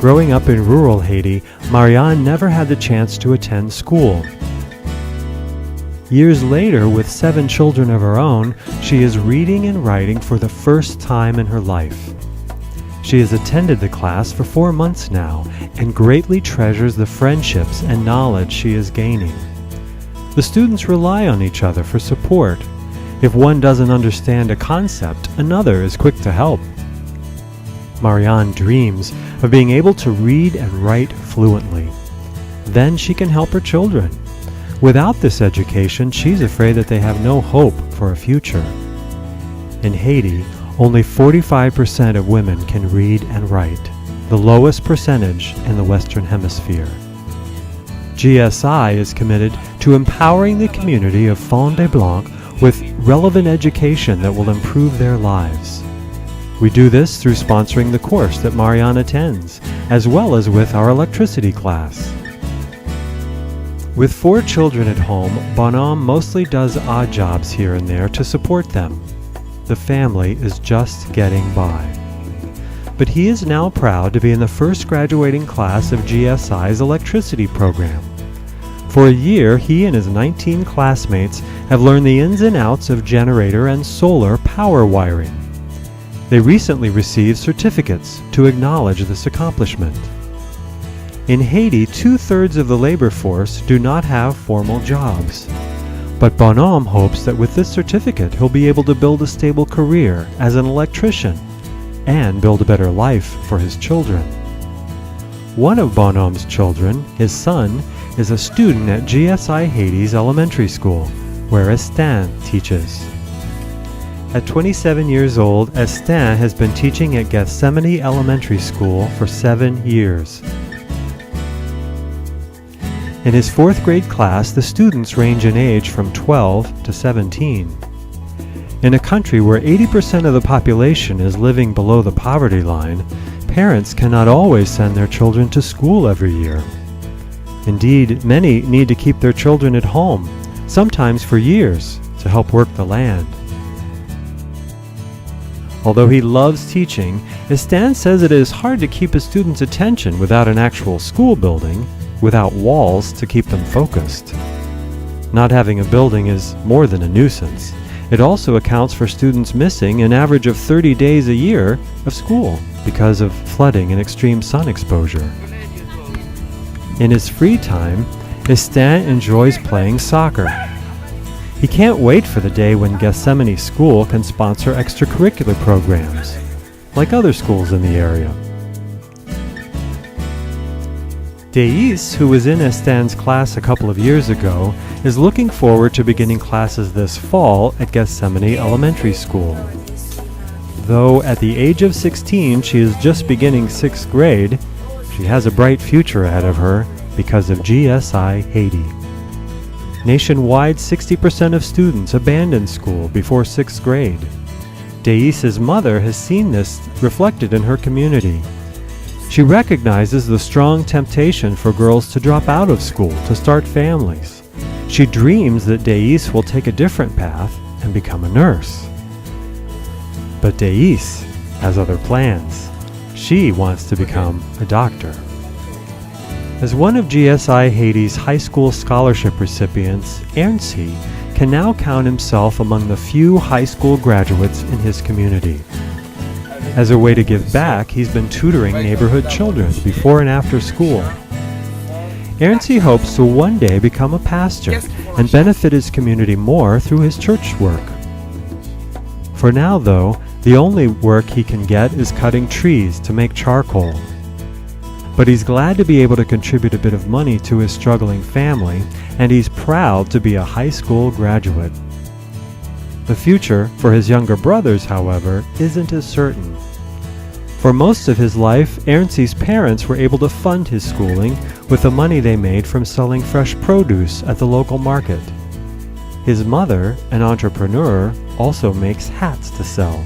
Growing up in rural Haiti, Marianne never had the chance to attend school. Years later, with 7 children of her own, she is reading and writing for the first time in her life. She has attended the class for 4 months now and greatly treasures the friendships and knowledge she is gaining. The students rely on each other for support. If one doesn't understand a concept, another is quick to help. Marianne dreams of being able to read and write fluently. Then she can help her children. Without this education, she's afraid that they have no hope for a future. In Haiti, only 45% of women can read and write, the lowest percentage in the Western Hemisphere. GSI is committed to empowering the community of Fond-des-Blancs with relevant education that will improve their lives. We do this through sponsoring the course that Marianne attends, as well as with our electricity class. With 4 children at home, Bonhomme mostly does odd jobs here and there to support them. The family is just getting by. But he is now proud to be in the first graduating class of GSI's electricity program. For a year, he and his 19 classmates have learned the ins and outs of generator and solar power wiring. They recently received certificates to acknowledge this accomplishment. In Haiti, 2/3 of the labor force do not have formal jobs. But Bonhomme hopes that with this certificate he'll be able to build a stable career as an electrician and build a better life for his children. One of Bonhomme's children, his son, is a student at GSI Haiti's elementary school, where Estin teaches. At 27 years old, Estin has been teaching at Gethsemane Elementary School for 7 years. In his 4th grade class, the students range in age from 12 to 17. In a country where 80% of the population is living below the poverty line, parents cannot always send their children to school every year. Indeed, many need to keep their children at home, sometimes for years, to help work the land. Although he loves teaching, Estin says it is hard to keep his students' attention without an actual school building, without walls to keep them focused. Not having a building is more than a nuisance. It also accounts for students missing an average of 30 days a year of school because of flooding and extreme sun exposure. In his free time, Estin enjoys playing soccer. He can't wait for the day when Gethsemane School can sponsor extracurricular programs, like other schools in the area. Deis, who was in Estin's class a couple of years ago, is looking forward to beginning classes this fall at Gethsemane Elementary School. Though at the age of 16 she is just beginning 6th grade, she has a bright future ahead of her because of GSI Haiti. Nationwide, 60% of students abandon school before 6th grade. Deis's mother has seen this reflected in her community. She recognizes the strong temptation for girls to drop out of school to start families. She dreams that Deis will take a different path and become a nurse. But Deis has other plans. She wants to become a doctor. As one of GSI Haiti's high school scholarship recipients, Ernst can now count himself among the few high school graduates in his community. As a way to give back, he's been tutoring neighborhood children before and after school. Ernst hopes to one day become a pastor and benefit his community more through his church work. For now, though, the only work he can get is cutting trees to make charcoal. But he's glad to be able to contribute a bit of money to his struggling family, and he's proud to be a high school graduate. The future for his younger brothers, however, isn't as certain. For most of his life, Ernst's parents were able to fund his schooling with the money they made from selling fresh produce at the local market. His mother, an entrepreneur, also makes hats to sell.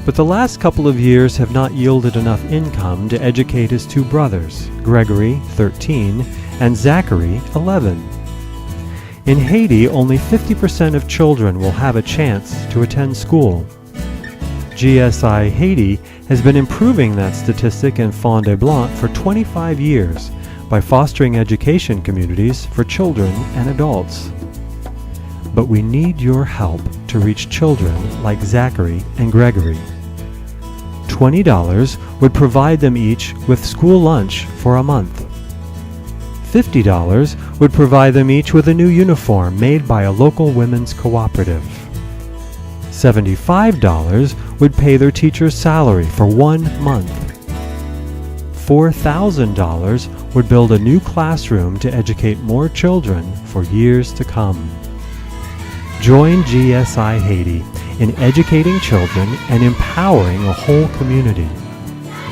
But the last couple of years have not yielded enough income to educate his 2 brothers, Gregory, 13, and Zachary, 11. In Haiti, only 50% of children will have a chance to attend school. GSI Haiti has been improving that statistic in Fond-de-Blanc for 25 years by fostering education communities for children and adults. But we need your help to reach children like Zachary and Gregory. $20 would provide them each with school lunch for a month. $50 would provide them each with a new uniform made by a local women's cooperative. $75 would pay their teacher's salary for 1 month. $4,000 would build a new classroom to educate more children for years to come. Join GSI Haiti in educating children and empowering a whole community.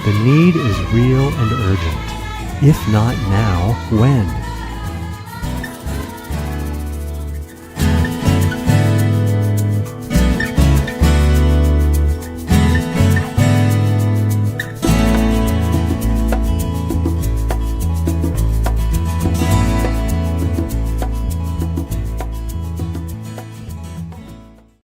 The need is real and urgent. If not now, when?